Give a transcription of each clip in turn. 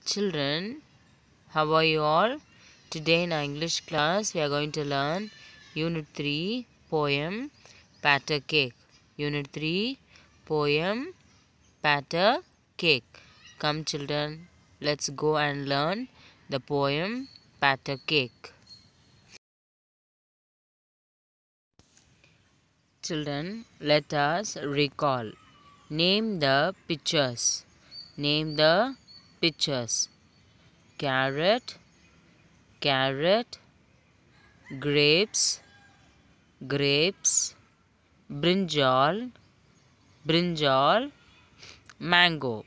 Children, how are you all? Today in our English class we are going to learn Unit 3 Poem Patter Cake. Unit 3 Poem Patter Cake. Come children, let's go and learn the poem Patter Cake. Children, let us recall. Name the pictures. Name the pictures. Carrot, carrot, grapes, grapes, brinjal, brinjal, mango,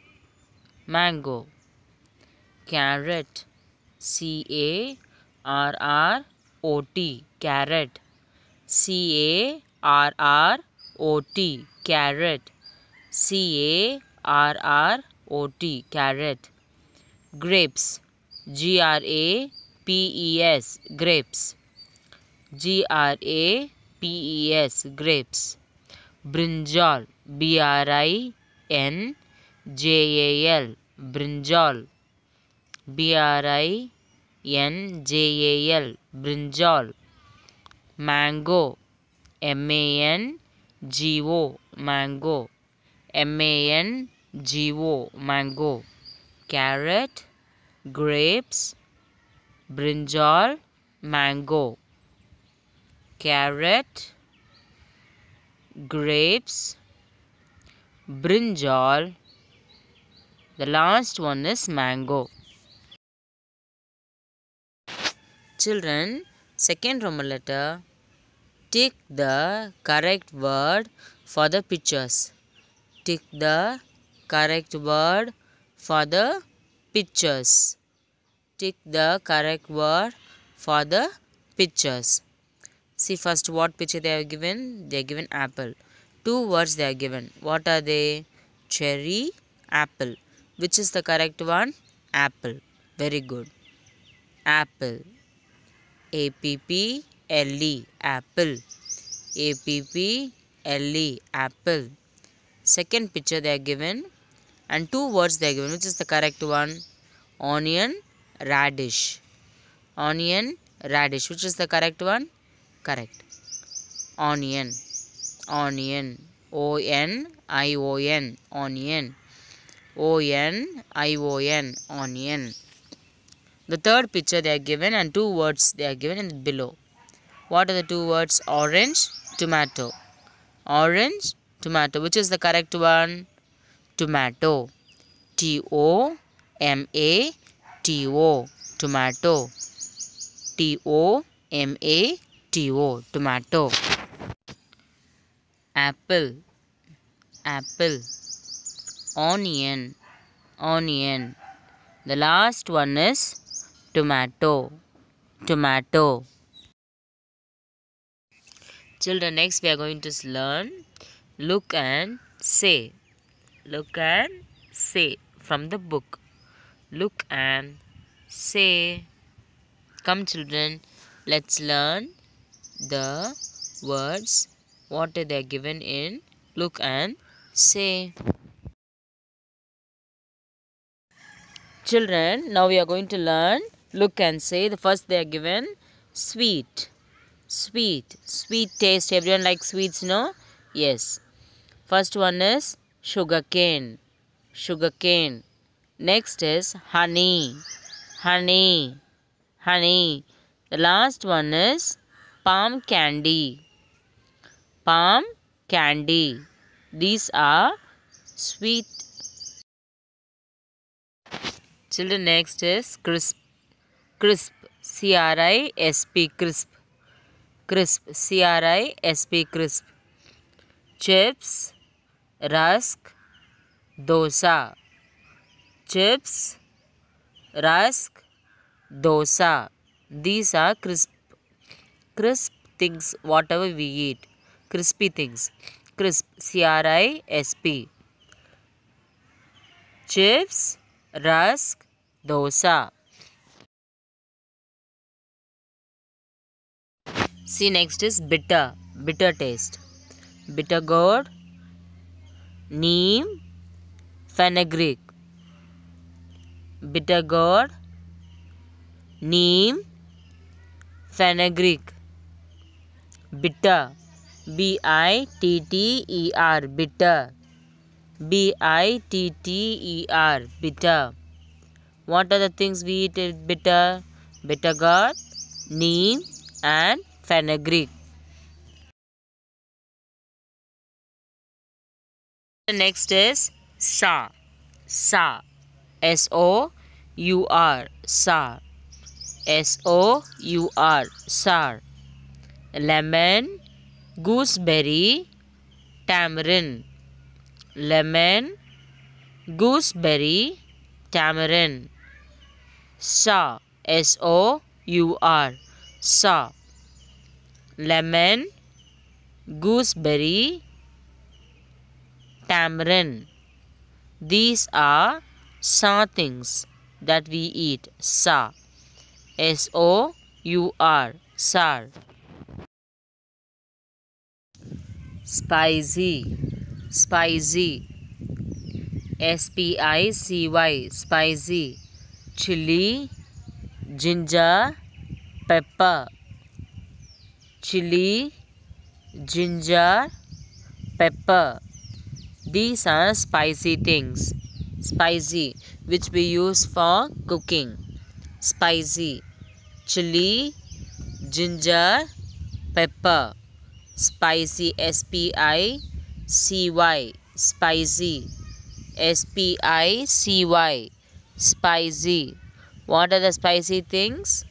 mango, carrot, carrot, carrot, carrot, carrot, carrot, carrot, grapes, grapes, grapes, grapes, grapes, brinjal, brinjal, brinjal, brinjal, brinjal, mango, mango, mango, mango, carrot, grapes, brinjal, mango, carrot, grapes, brinjal. The last one is mango. Children, second Roman letter, tick the correct word for the pictures. Tick the correct word for the pictures. Tick the correct word for the pictures. See first what picture they are given. They are given apple. Two words they are given. What are they? Cherry, apple. Which is the correct one? Apple. Very good. Apple. A-P-P-L-E. Apple. A-P-P-L-E. Apple. Second picture they are given. And two words they are given. Which is the correct one? Onion, radish. Onion, radish. Which is the correct one? Correct. Onion. Onion. O-N-I-O-N. Onion. O-N-I-O-N. Onion. The third picture they are given and two words they are given in below. What are the two words? Orange, tomato. Orange, tomato. Which is the correct one? Tomato. T-O-M-A-T-O. Tomato. T-O-M-A-T-O. Tomato. Apple. Apple. Onion. Onion. The last one is tomato. Tomato. Children, next we are going to learn look and say. Look and say from the book. Look and say. Come children, let's learn the words what they are given in look and say. Children, now we are going to learn look and say. The first they are given sweet. Sweet. Sweet taste. Everyone likes sweets, no? Yes. First one is sugarcane. Sugarcane. Next is honey. Honey. Honey. The last one is palm candy. Palm candy. These are sweet. Children, next is crisp. Crisp. C-R-I-S-P. Crisp. Crisp. C-R-I-S-P. Crisp. Chips. Rusk. Dosa. Chips. Rusk. Dosa. These are crisp. Crisp things, whatever we eat. Crispy things. Crisp. C-R-I-S-P. Chips. Rusk. Dosa. See next is bitter. Bitter taste. Bitter gourd. Neem. Fenugreek. bitter gourd, neem, fenugreek. Bitter, bitter, bitter, bitter, bitter. What are the things we eat with bitter? Bitter gourd, neem and fenugreek. The next is sour. Sour. S-O-U-R. Sour. S-O-U-R. Sour. Lemon, gooseberry, tamarind. Lemon, gooseberry, tamarind. Sour. S-O-U-R. Sour. Lemon, gooseberry, tamarind. These are sour things that we eat. Sour. S-O-U-R. Sour. Spicy. Spicy. S-P-I-C-Y. Spicy. Chili, ginger, pepper. Chili, ginger, pepper. These are spicy things. Spicy, which we use for cooking. Spicy. Chili, ginger, pepper. Spicy. S-P-I-C-Y. Spicy. S-P-I-C-Y. Spicy. What are the spicy things?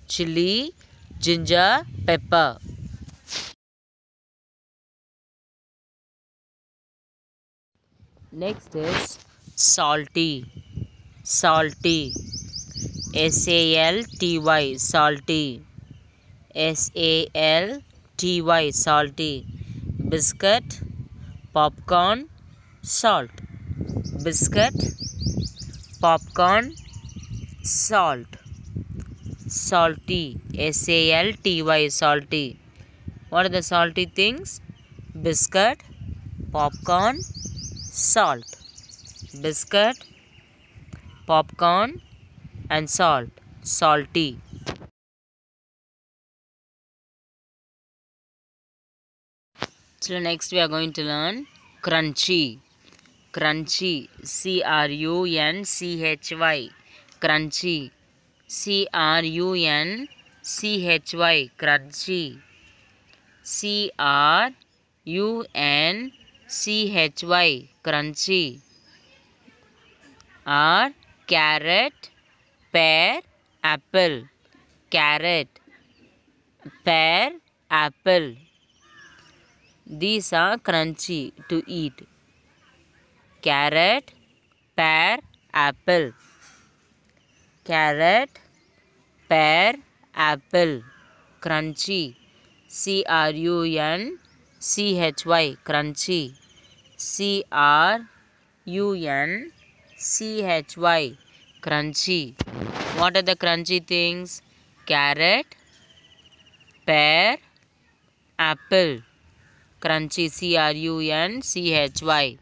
Chili, ginger, pepper. Next is salty. Salty. S-A-L-T-Y. Salty. S-A-L-T-Y. Salty. Biscuit, popcorn, salt. Biscuit, popcorn, salt. Salty. S-A-L-T-Y. Salty. What are the salty things? Biscuit, popcorn, salt. Biscuit, popcorn and salt. Salty. So next we are going to learn crunchy. Crunchy. C-R-U-N-C-H-Y. Crunchy. C-R-U-N-C-H-Y. Crunchy. C-R-U-N-C-H-Y. Crunchy. R. Carrot, pear, apple. Carrot, pear, apple. These are crunchy to eat. Carrot, pear, apple. Carrot, pear, apple. Crunchy. C-R-U-N-C-H-Y. Crunchy. C-R-U-N-C-H-Y. Crunchy. What are the crunchy things? Carrot, pear, apple. Crunchy. C-R-U-N-C-H-Y.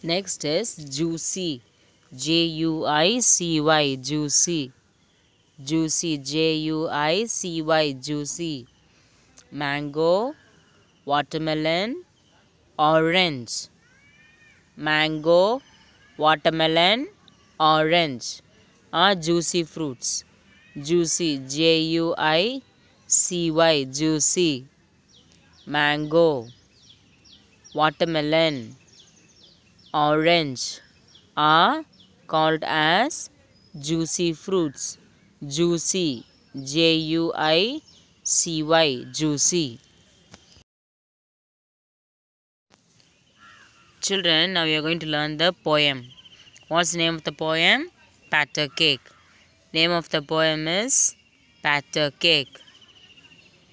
Next is juicy. J-U-I-C-Y. Juicy. Juicy. J-U-I-C-Y. Juicy. Mango, watermelon, orange. Mango, watermelon, orange are juicy fruits. Juicy. J-U-I-C-Y. Juicy. Mango, watermelon, orange are called as juicy fruits. Juicy. J-U-I-C-Y. Juicy. Children, now we are going to learn the poem. What's the name of the poem? Patter Cake. Name of the poem is Patter Cake.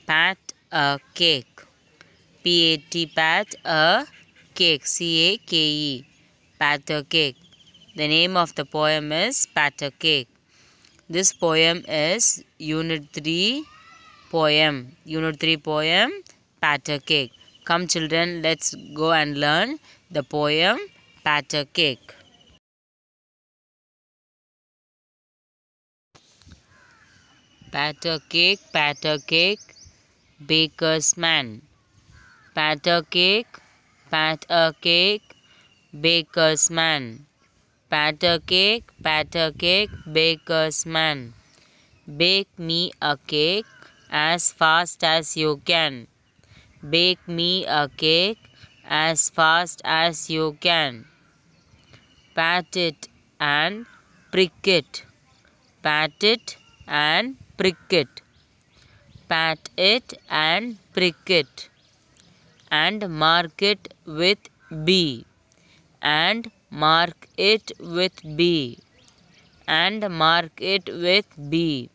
Pat a cake. P-A-T, pat a cake. C-A-K-E. Patter Cake. The name of the poem is Patter Cake. This poem is Unit 3 poem. Unit 3 poem, Patter Cake. Come children, let's go and learn the poem Patter Cake. patter cake, baker's man. Patter cake, baker's man. Patter cake, baker's man. Bake me a cake as fast as you can. Bake me a cake as fast as you can. Pat it and prick it. Pat it and prick it. Pat it and prick it. And mark it with B. And mark it with B. And mark it with B.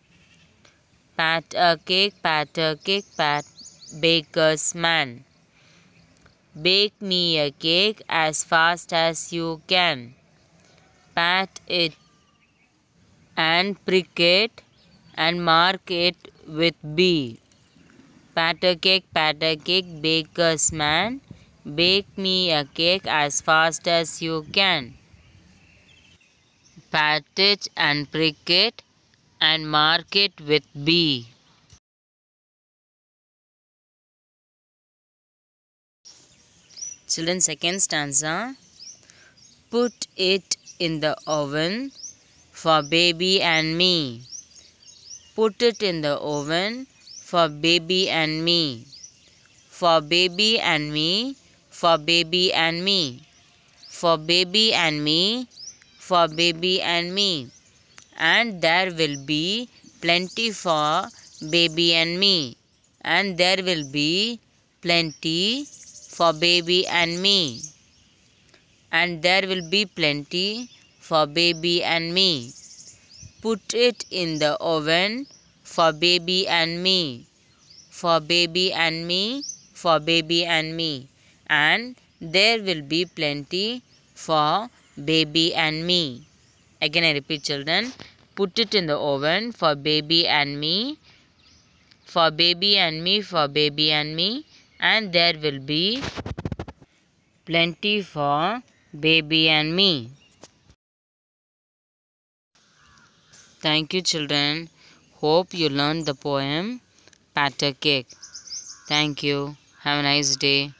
Pat a cake, baker's man. Bake me a cake as fast as you can. Pat it and prick it and mark it with B. Pat a cake, baker's man. Bake me a cake as fast as you can. Pat it and prick it and mark it with B. Children, second stanza. Put it in the oven for baby and me. Put it in the oven for baby and me. For baby and me, for baby and me. For baby and me, for baby and me. And there will be plenty for baby and me. And there will be plenty for baby and me. And there will be plenty for baby and me. Put it in the oven for baby and me. For baby and me, for baby and me. And there will be plenty for baby and me. Again I repeat, children. Put it in the oven for baby and me. For baby and me, for baby and me. And there will be plenty for baby and me. Thank you, children. Hope you learned the poem Patter Cake. Thank you. Have a nice day.